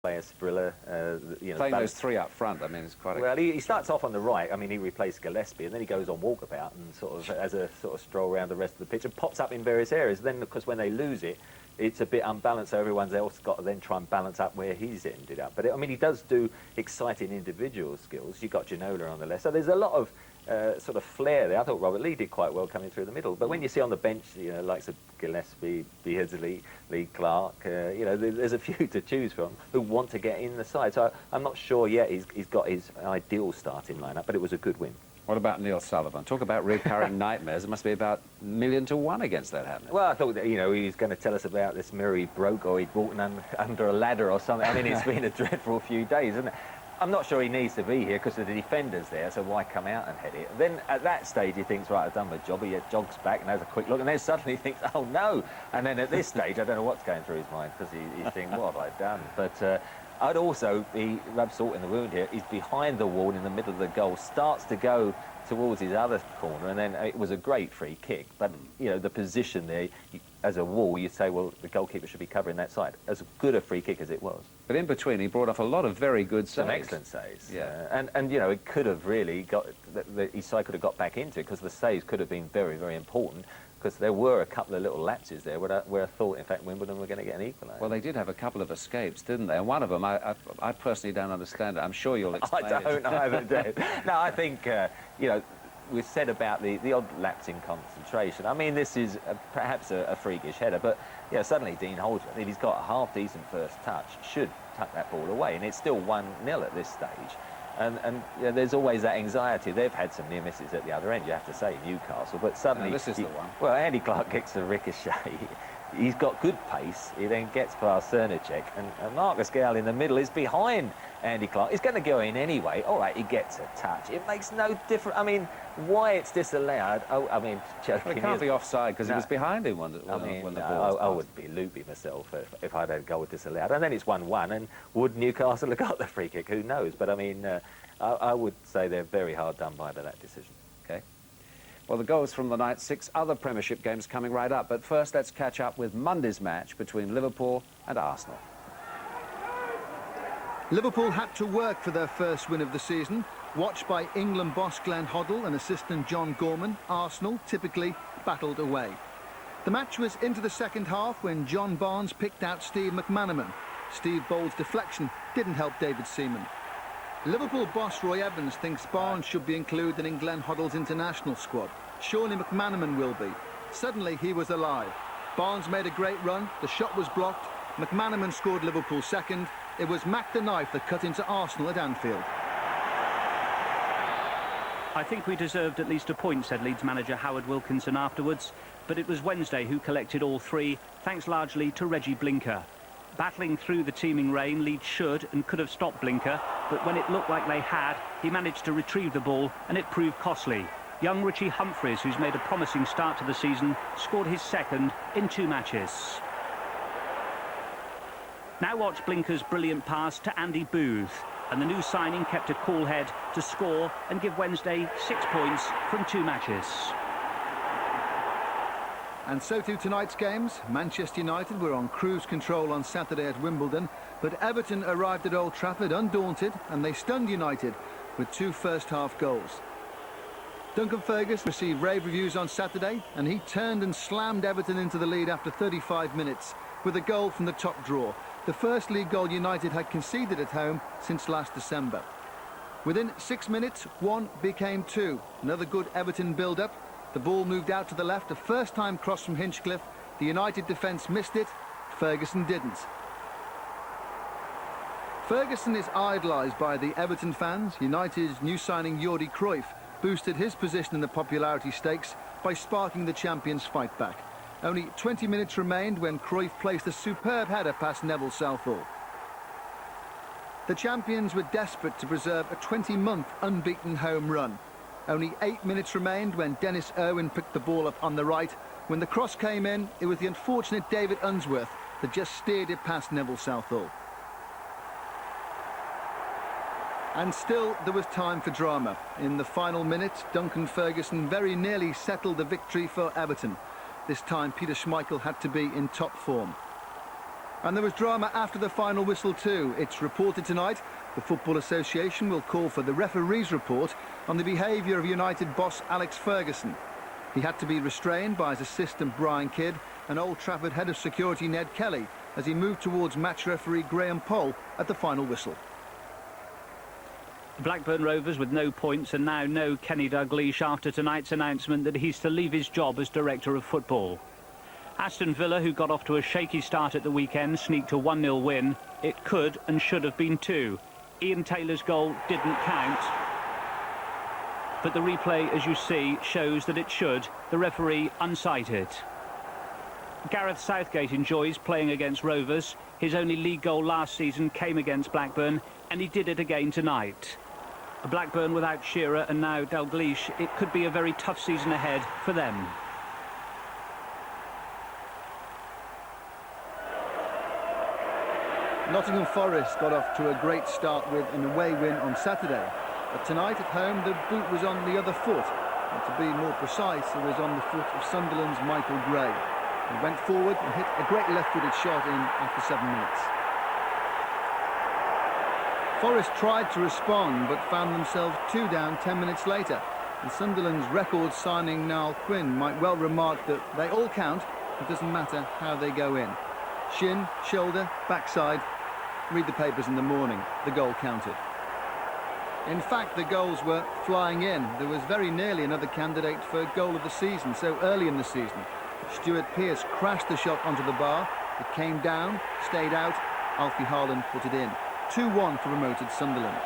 player Sprilla, playing those three up front, I mean, it's quite. Well, he starts off on the right. I mean, he replaced Gillespie, and then he goes on walkabout and sort of as a sort of stroll around the rest of the pitch and pops up in various areas. Then, of course, when they lose it, it's a bit unbalanced. So everyone else got to then try and balance up where he's ended up. But I mean, he does do exciting individual skills. You've got Ginola on the left, so there's a lot of sort of flair there. I thought Robert Lee did quite well coming through the middle. But when you see on the bench, likes of Gillespie, Beardsley, Lee Clark, there's a few to choose from who want to get in the side. So I'm not sure yet he's got his ideal starting lineup, but it was a good win. What about Neil Sullivan? Talk about recurring nightmares. It must be about 1,000,000 to 1 against that happening. Well, I thought that, he was going to tell us about this mirror he broke or he'd walked under a ladder or something. I mean, it's been a dreadful few days, isn't it? I'm not sure he needs to be here because the defender's there, so why come out and head it? Then at that stage he thinks, right, I've done my job. He jogs back and has a quick look, and then suddenly he thinks, oh no. And then at this stage, I don't know what's going through his mind because he's thinking, what have I done? But I'd also be rub salt in the wound here. He's behind the wall in the middle of the goal, starts to go towards his other corner, and then it was a great free kick. But the position there, as a wall, you'd say, well, the goalkeeper should be covering that side. As good a free kick as it was. But in between, he brought off a lot of very good saves. Some excellent saves. Yeah. And it could have really got his side could have got back into it because the saves could have been very, very important. Because there were a couple of little lapses there where I thought, in fact, Wimbledon were going to get an equaliser. Well, they did have a couple of escapes, didn't they? And one of them, I personally don't understand it. I'm sure you'll explain it. I don't either, Dave. No, I think, we've said about the odd lapse in concentration. I mean, this is perhaps a freakish header, but suddenly Dean Holdsworth, if he's got a half-decent first touch, should tuck that ball away, and it's still 1-0 at this stage. And there's always that anxiety. They've had some near misses at the other end, you have to say, Newcastle, but suddenly... this is the one. Well, Andy Clark kicks a ricochet. He's got good pace. He then gets past Cernacek, and Marcus Gale in the middle is behind Andy Clark. He's going to go in anyway. All right, he gets a touch. It makes no difference. I mean, why it's disallowed? Oh, I mean, well, it can't be offside because he was behind him when the ball was I would be loopy myself if I'd had a goal disallowed. And then it's 1-1, and would Newcastle have got the free kick? Who knows? But I mean, I would say they're very hard done by that decision. Okay. Well, the goals from the night, 6 other Premiership games coming right up. But first, let's catch up with Monday's match between Liverpool and Arsenal. Liverpool had to work for their first win of the season. Watched by England boss Glenn Hoddle and assistant John Gorman, Arsenal typically battled away. The match was into the second half when John Barnes picked out Steve McManaman. Steve Bowles' deflection didn't help David Seaman. Liverpool boss Roy Evans thinks Barnes should be included in Glenn Hoddle's international squad. Surely McManaman will be. Suddenly he was alive. Barnes made a great run, the shot was blocked, McManaman scored Liverpool's second. It was Mac the Knife that cut into Arsenal at Anfield. I think we deserved at least a point, said Leeds manager Howard Wilkinson afterwards, but it was Wednesday who collected all 3, thanks largely to Reggie Blinker. Battling through the teeming rain, Leeds should and could have stopped Blinker, but when it looked like they had, he managed to retrieve the ball and it proved costly. Young Richie Humphreys, who's made a promising start to the season, scored his second in 2 matches. Now watch Blinker's brilliant pass to Andy Booth, and the new signing kept a cool head to score and give Wednesday 6 points from 2 matches. And so to tonight's games. Manchester United were on cruise control on Saturday at Wimbledon, but Everton arrived at Old Trafford undaunted, and they stunned United with 2 first-half goals. Duncan Ferguson received rave reviews on Saturday, and he turned and slammed Everton into the lead after 35 minutes with a goal from the top drawer, the first league goal United had conceded at home since last December. Within 6 minutes, 1 became 2. Another good Everton build-up. The ball moved out to the left, a first-time cross from Hinchcliffe. The United defence missed it. Ferguson didn't. Ferguson is idolised by the Everton fans. United's new signing Jordi Cruyff boosted his position in the popularity stakes by sparking the champions' fight back. Only 20 minutes remained when Cruyff placed a superb header past Neville Southall. The champions were desperate to preserve a 20-month unbeaten home run. Only 8 minutes remained when Dennis Irwin picked the ball up on the right. When the cross came in, it was the unfortunate David Unsworth that just steered it past Neville Southall. And still there was time for drama. In the final minute, Duncan Ferguson very nearly settled the victory for Everton. This time Peter Schmeichel had to be in top form. And there was drama after the final whistle too. It's reported tonight the Football Association will call for the referee's report on the behaviour of United boss Alex Ferguson. He had to be restrained by his assistant Brian Kidd and Old Trafford head of security Ned Kelly as he moved towards match referee Graham Poll at the final whistle. Blackburn Rovers with no points and now no Kenny Dalglish after tonight's announcement that he's to leave his job as director of football. Aston Villa, who got off to a shaky start at the weekend, sneaked a 1-0 win. It could and should have been 2. Ian Taylor's goal didn't count. But the replay, as you see, shows that it should. The referee unsighted. Gareth Southgate enjoys playing against Rovers. His only league goal last season came against Blackburn, and he did it again tonight. Blackburn without Shearer and now Dalglish, it could be a very tough season ahead for them. Nottingham Forest got off to a great start with an away win on Saturday. But tonight at home, the boot was on the other foot. And to be more precise, it was on the foot of Sunderland's Michael Gray. He went forward and hit a great left-footed shot in after 7 minutes. Forest tried to respond, but found themselves 2 down 10 minutes later. And Sunderland's record signing Niall Quinn might well remark that they all count. It doesn't matter how they go in. Shin, shoulder, backside. Read the papers in the morning. The goal counted. In fact, the goals were flying in. There was very nearly another candidate for goal of the season so early in the season. Stuart Pearce crashed the shot onto the bar. It came down, stayed out. Alfie Haaland put it in. 2-1 for promoted Sunderland.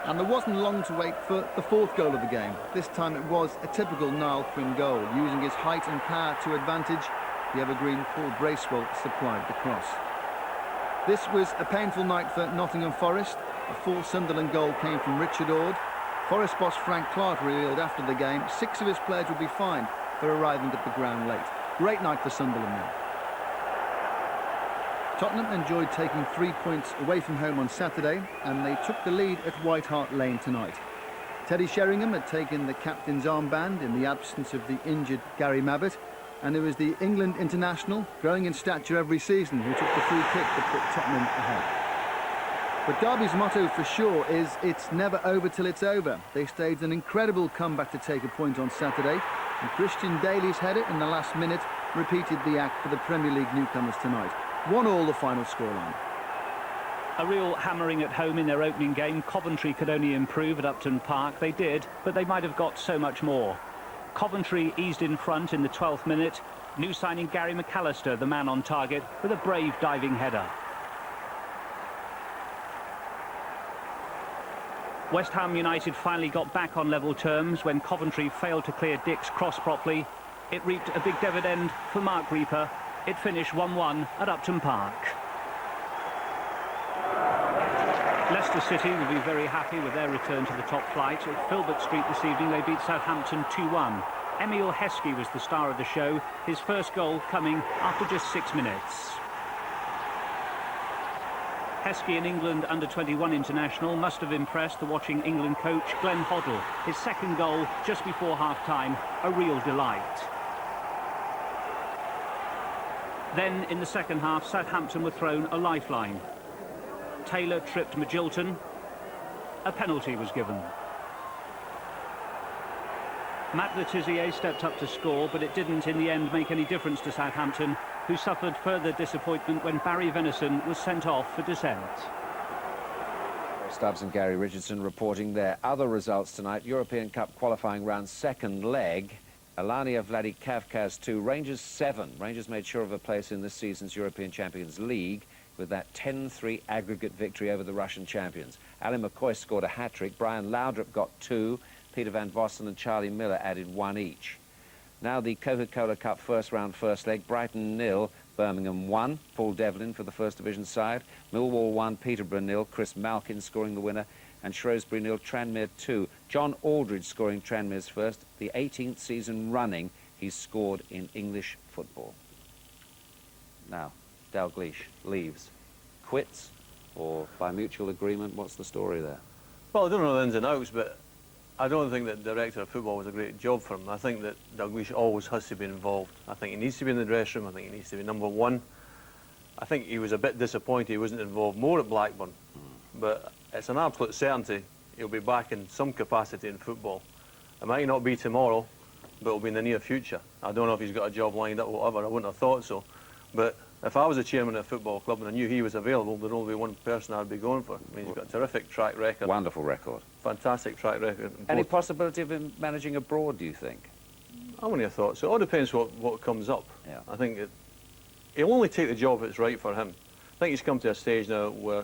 And there wasn't long to wait for the 4th goal of the game. This time it was a typical Niall Quinn goal. Using his height and power to advantage, the evergreen Paul Bracewell supplied the cross. This was a painful night for Nottingham Forest. The 4th Sunderland goal came from Richard Ord. Forest boss Frank Clark revealed after the game 6 of his players would be fined for arriving at the ground late. Great night for Sunderland now. Tottenham enjoyed taking 3 points away from home on Saturday, and they took the lead at White Hart Lane tonight. Teddy Sheringham had taken the captain's armband in the absence of the injured Gary Mabbutt, and it was the England international, growing in stature every season, who took the free kick that put Tottenham ahead. But Derby's motto for sure is it's never over till it's over. They staged an incredible comeback to take a point on Saturday, and Christian Daly's header in the last minute repeated the act for the Premier League newcomers tonight. 1-1 the final scoreline. A real hammering at home in their opening game. Coventry could only improve at Upton Park. They did, but they might have got so much more. Coventry eased in front in the 12th minute. New signing Gary McAllister, the man on target, with a brave diving header. West Ham United finally got back on level terms when Coventry failed to clear Dick's cross properly. It reaped a big dividend for Mark Reaper. It finished 1-1 at Upton Park. Leicester City will be very happy with their return to the top flight. At Filbert Street this evening, they beat Southampton 2-1. Emile Heskey was the star of the show, his first goal coming after just 6 minutes. Heskey, an England under-21 international, must have impressed the watching England coach Glenn Hoddle. His second goal just before half-time, a real delight. Then, in the second half, Southampton were thrown a lifeline. Taylor tripped Magilton. A penalty was given. Matt Le Tissier stepped up to score, but it didn't in the end make any difference to Southampton, who suffered further disappointment when Barry Venison was sent off for dissent. Stubbs and Gary Richardson reporting their other results tonight. European Cup qualifying round second leg. Alania Vladikavkaz 2, Rangers 7. Rangers made sure of a place in this season's European Champions League with that 10-3 aggregate victory over the Russian champions. Ali McCoy scored a hat-trick. Brian Laudrup got 2. Peter Van Vossen and Charlie Miller added 1 each. Now the Coca-Cola Cup first round first leg. Brighton 0, Birmingham 1. Paul Devlin for the First Division side. Millwall 1, Peterborough 0. Chris Malkin scoring the winner. And Shrewsbury 0, Tranmere 2. John Aldridge scoring Tranmere's first. The 18th season running he's scored in English football. Now, Dalglish leaves. Quits, or by mutual agreement, what's the story there? Well, I don't know the ins and outs, but I don't think that director of football was a great job for him. I think that Dalglish always has to be involved. I think he needs to be in the dressing room. I think he needs to be number one. I think he was a bit disappointed he wasn't involved more at Blackburn. But it's an absolute certainty he'll be back in some capacity in football. It might not be tomorrow, but it'll be in the near future. I don't know if he's got a job lined up or whatever. I wouldn't have thought so. But if I was a chairman of a football club and I knew he was available, there'd only be one person I'd be going for. I mean, he's got a terrific track record. Wonderful record. Fantastic track record. Any possibility of him managing abroad, do you think? I wouldn't have thought so. It all depends what comes up. Yeah. I think he'll only take the job if it's right for him. I think he's come to a stage now where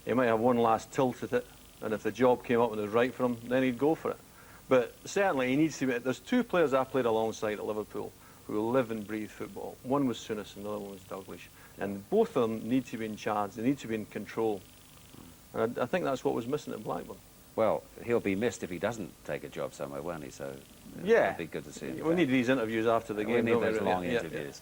he might have one last tilt at it, and if the job came up and it was right for him, then he'd go for it. But certainly he needs to be... There's two players I played alongside at Liverpool who live and breathe football. One was Souness and the other one was Dalglish. And both of them need to be in charge, they need to be in control. And I think that's what was missing at Blackburn. Well, he'll be missed if he doesn't take a job somewhere, won't he? So yeah, it'd be good to see him. We need these interviews after the game. We need don't those really? long interviews.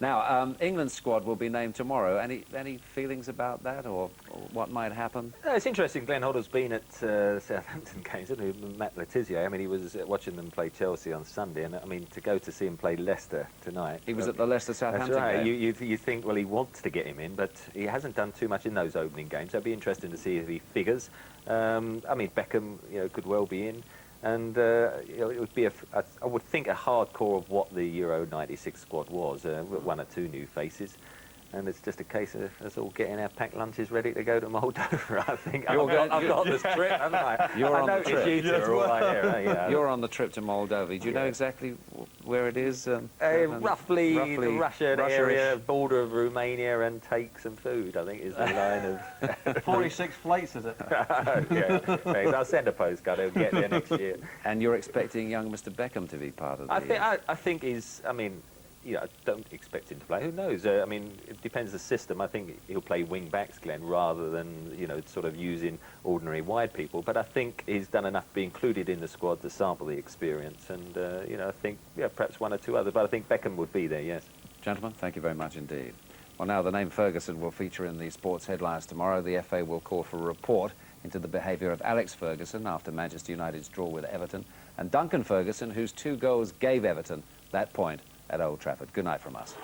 Now, England's squad will be named tomorrow. Any feelings about that, or what might happen? It's interesting. Glenn Hoddle's been at Southampton games, hasn't he? Matt Letizia. I mean, he was watching them play Chelsea on Sunday, and I mean, to go to see him play Leicester tonight. He was at the Leicester-Southampton That's right. game. You think, well, he wants to get him in, but he hasn't done too much in those opening games. So it'd be interesting to see if he figures. I mean, Beckham, could well be in. And it would be, I would think, a hardcore of what the Euro '96 squad was, one or two new faces. And it's just a case of us all getting our packed lunches ready to go to Moldova, I think. I've got this trip, haven't I? You're on the trip. You two are all right here, yeah. You're on the trip to Moldova. Do you know exactly where it is? Roughly the Russian Russia-ish. area, border of Romania, and take some food, I think, is the line of... 46 flights, is it? Yeah, thanks. I'll send a postcard. He'll get there next year. And you're expecting young Mr. Beckham to be part of the... I think he's... I mean, I don't expect him to play. Who knows? I mean, it depends the system. I think he'll play wing backs, Glenn, rather than sort of using ordinary wide people. But I think he's done enough to be included in the squad to sample the experience. And I think perhaps one or two others. But I think Beckham would be there. Yes. Gentlemen, thank you very much indeed. Well, now the name Ferguson will feature in the sports headlines tomorrow. The FA will call for a report into the behaviour of Alex Ferguson after Manchester United's draw with Everton, and Duncan Ferguson, whose 2 goals gave Everton that point at Old Trafford. Good night from us.